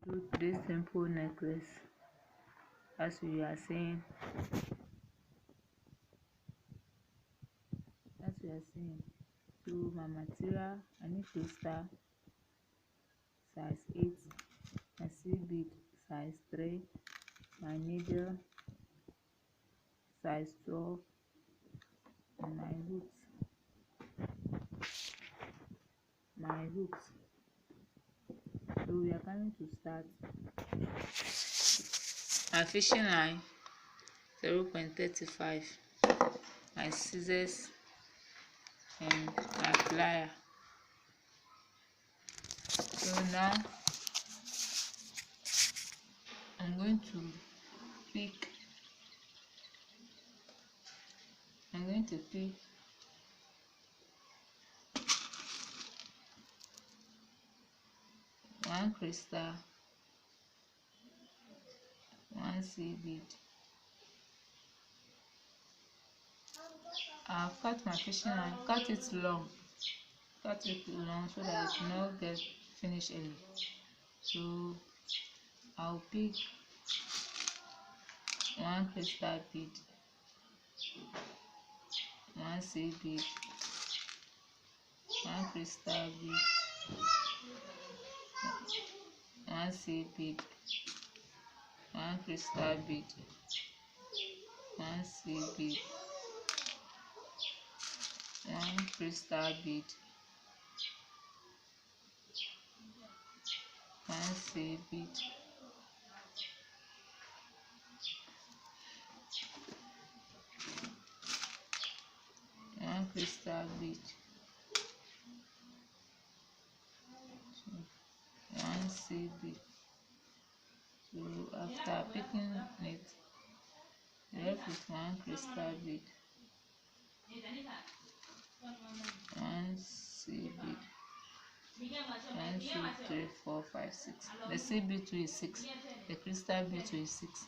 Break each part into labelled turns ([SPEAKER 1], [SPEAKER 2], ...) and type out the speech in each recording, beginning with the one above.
[SPEAKER 1] do this simple necklace. As you are seeing, so my material, I need crystal size 8, my seed bead size 3, my needle size 12, and my hooks. So we are going to start. My fishing line 0.35, my scissors, and my plier. So now I'm going to pick 1 crystal, 1 seed bead. I've cut my fishing line, cut it long so that it will not get finished early. So I'll pick 1 crystal bead, 1 seed bead, 1 crystal bead, 1 seed bead, 1 crystal bead, 1 seed bead, 1 crystal bead, 1 seed bead, 1 crystal bead, 1 seed bead. So after picking it, left with 1 crystal bead, 1 seed bead, 1, 2, 3, 4, 5, 6. The seed bead to is 6, the crystal bead to is 6.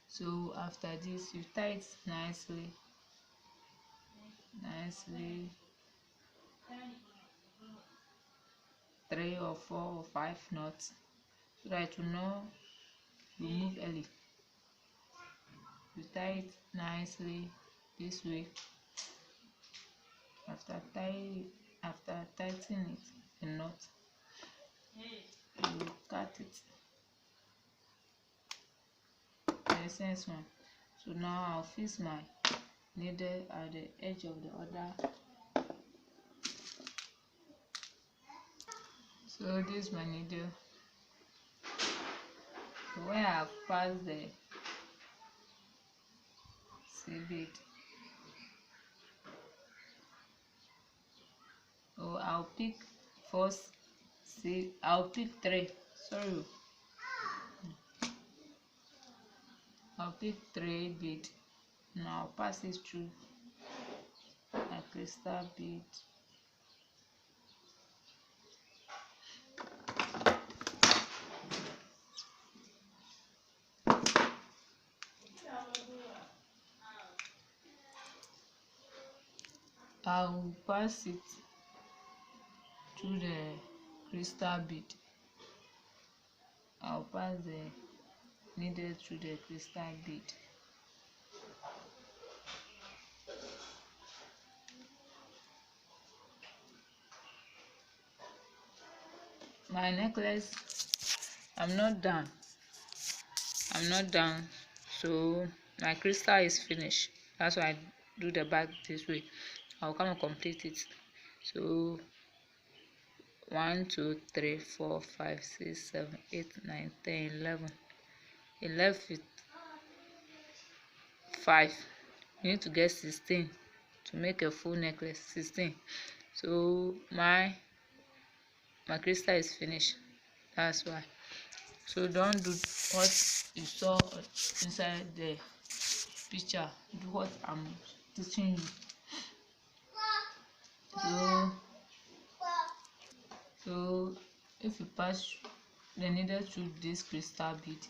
[SPEAKER 1] So after this, you tie it nicely, 3 or 4 or 5 knots, so that it will not remove early. You tie it nicely this way. After tightening it a knot, you cut it. Sense one. So now I'll fix my needle at the edge of the other. So this is my needle. So when I have passed the seed bead, so I'll pick first seed. I'll pick 3. Sorry. I'll pick 3 bead. Now I'll pass it through my crystal bead. I'll pass it through the crystal bead. I'll pass the needle through the crystal bead. My necklace, I'm not done. So my crystal is finished. That's why I do the back this way. I'll come and complete it. So 1, 2, 3, 4, 5, 6, 7, 8, 9, 10, 11. 11 with 5. You need to get 16 to make a full necklace. 16. So my crystal is finished. That's why. So don't do what you saw inside the picture. Do what I'm teaching you. So if you pass the needle through this crystal bead,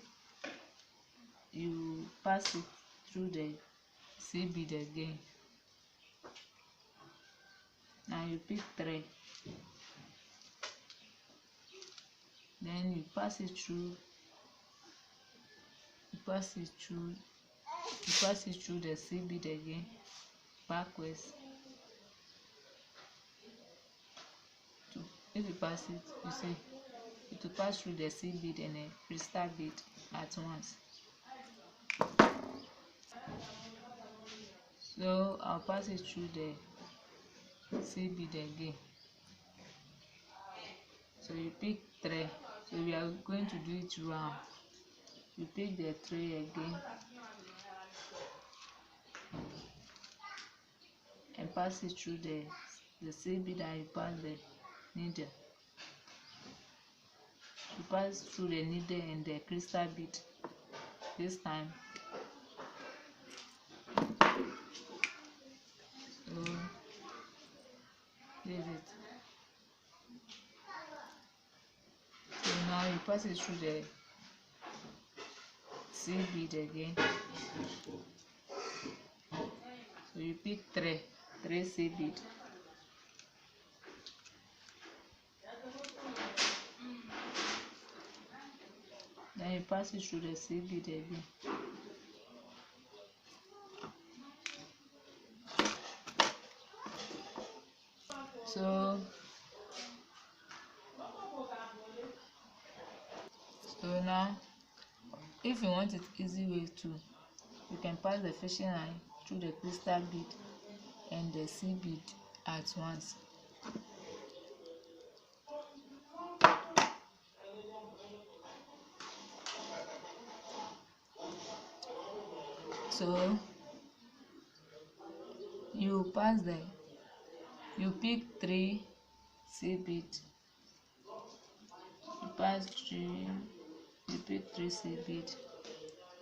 [SPEAKER 1] you pass it through the seed bead again. Now you pick 3, then you pass it through pass it through the seed bead again, backwards. If you pass it, you see it will pass through the seed bead and a crystal bead at once. So I'll pass it through the seed bead again. So you pick 3. So we are going to do it round. You pick the 3 again and pass it through the seed bead that you pass the needle. You pass through the needle and the crystal bead this time. So this is it. So now you pass it through the seed bead again. So you pick 3 seed bead. Then you pass it through the seed bead again. So now if you want it easy way too, you can pass the fishing line through the crystal bead and the seed bead at once. So you pick 3 seed bead. You pick 3 seed bead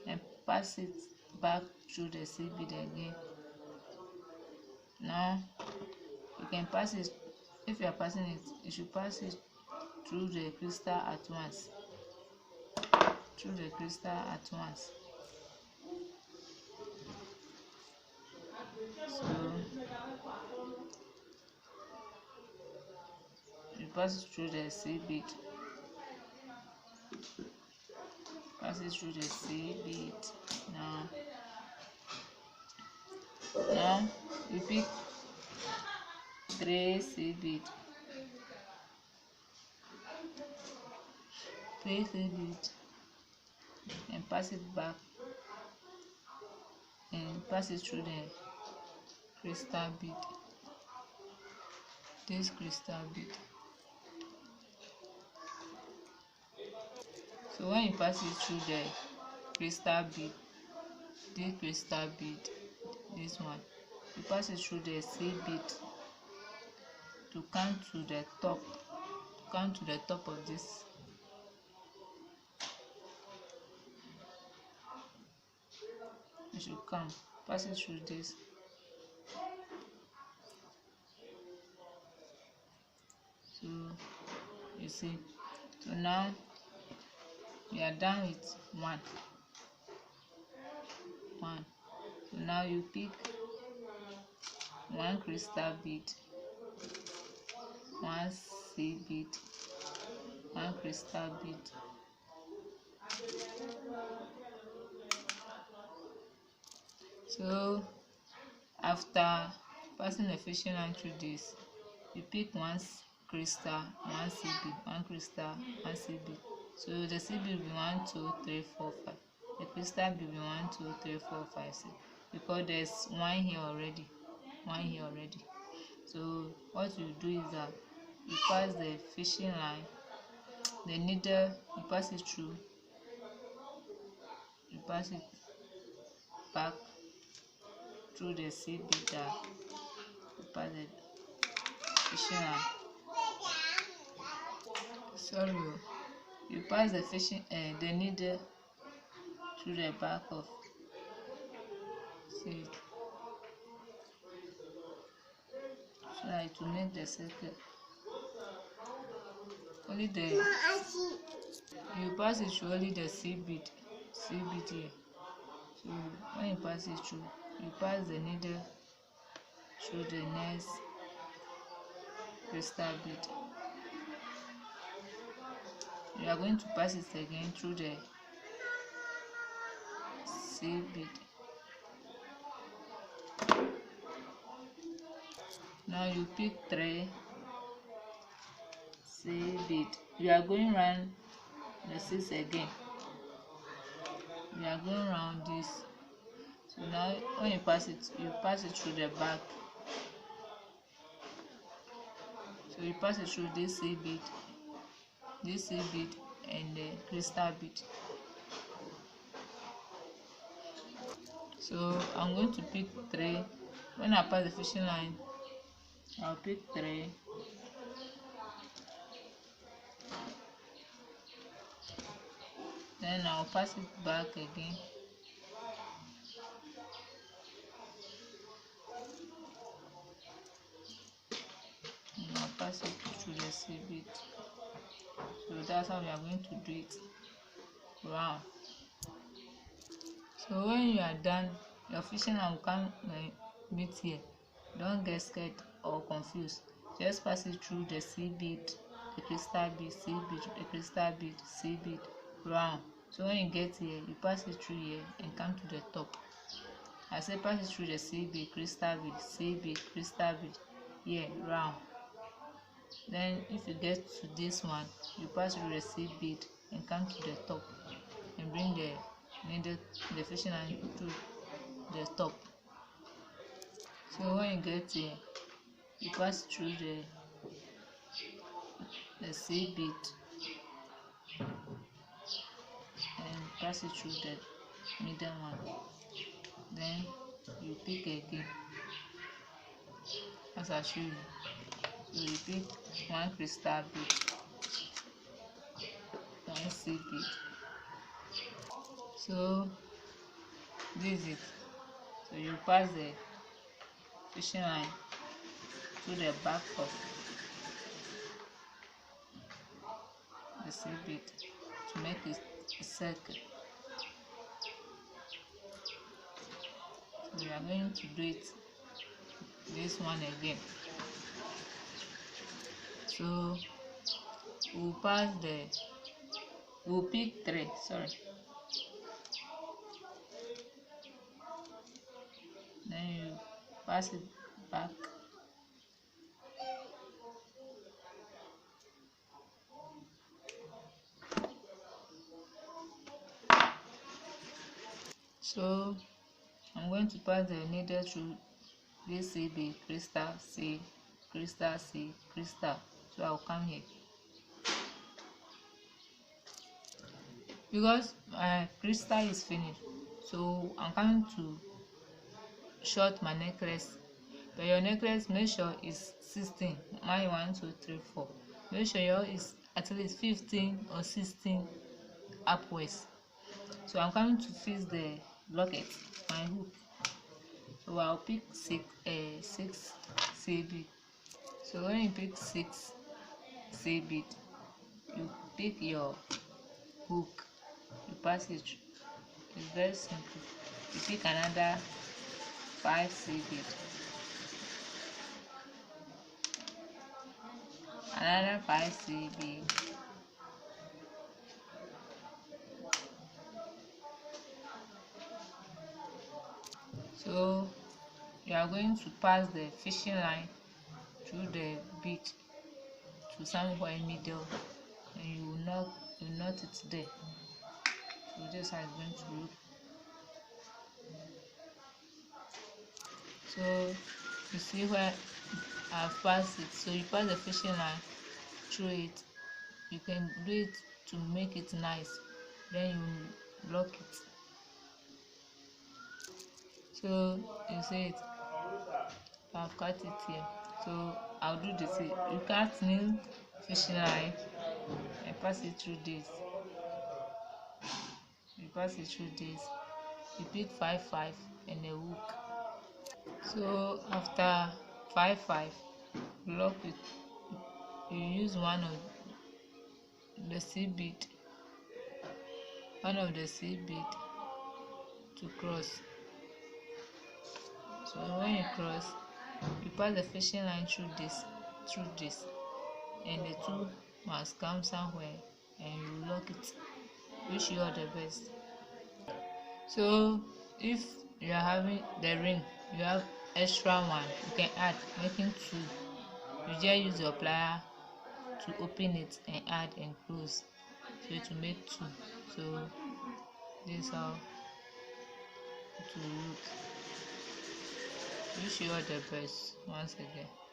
[SPEAKER 1] and pass it back through the seed bead again. Now you can pass it. If you are passing it, you should pass it through the crystal at once. So you pass it through the seed bead. Now you pick 3 seed bead. And pass it back and pass it through the crystal bead. This crystal bead. So when you pass it through the crystal bead, this one, you pass it through the seed bead to come to the top of this. You should pass it through this. So you see, so now we are done with one. So now you pick 1 crystal bead, 1 seed bead, 1 crystal bead. So after passing the fishing line through this, you pick 1 crystal, 1 seed bead, 1 crystal, 1 seed bead. So the seed bead will be 1, 2, 3, 4, 5. The crystal bead will be 1, 2, 3, 4, 5, 6. Because there's one here already. So what you do is that you pass the fishing line, the needle, you pass it through, you pass it back through the seed bead, you pass the fishing line. You pass the needle through the back of seed, so that it will make the circle. You pass it through only the seed bead here. So when you pass it through, you pass the needle through the next crystal bead. You are going to pass it again through the C bead. Now you pick 3 C bead. You are going round the 6 again. You are going round this. So now when you pass it through the back. So you pass it through this C bead, and the crystal bead. So I'm going to pick 3. When I pass the fishing line, I'll pick 3. Then I'll pass it back again. And I'll pass it through the C bead. So that's how we are going to do it round. So when you are done, your fishing line will come meet here. Don't get scared or confused. Just pass it through the C bead, the crystal bead, C bead, the crystal bead, C bead, round. So when you get here, you pass it through here and come to the top. I say pass it through the C bead, crystal bead, C bead, crystal bead, here, round. Then if you get to this one, you pass through the C bead and come to the top and bring the needle, the fishing line to the top. So when you get here, you pass through the C bead and pass it through the middle one. Then you pick again, as I show you. So you pick 1 crystal bead, 1 C bead. So this is it. So you pass the fishing line to the back of the C bead to make it a circle. So we are going to do it this one again. So we'll pick 3, sorry. Then you pass it back. So I'm going to pass the needle through this C bead, crystal, C, crystal, C, crystal. So I'll come here. Because my crystal is finished, so I'm coming to short my necklace. But your necklace, make sure is 16. Mine 1, 2, 3, 4. Make sure yours is at least 15 or 16 upwards. So I'm coming to fix the locket, my hook. So I'll pick 6 C bead. So when you pick 6 C bead, you pick your hook, you pass it. It's very simple. You pick another 5 C bead, another 5 C bead, so you are going to pass the fishing line through the bead to somewhere middle, and you will knot it there. So this is how it's going to look. So you see where I've passed it. So you pass the fishing line through it. You can do it to make it nice. Then you lock it. So you see it. I've cut it here. So I'll do the same. You cut new fishing line and pass it through this. You pass it through this. You pick 5, 5 and a hook. So after 5, 5, lock it. You use one of the C bead to cross. So when you cross, you pass the fishing line through this, and the two must come somewhere, and you lock it. Wish you all the best. So if you are having the ring, you have extra one, you can add, making two. You just use your plier to open it and add and close, so it will make two. So this is how it will look. Wish you all the best once again.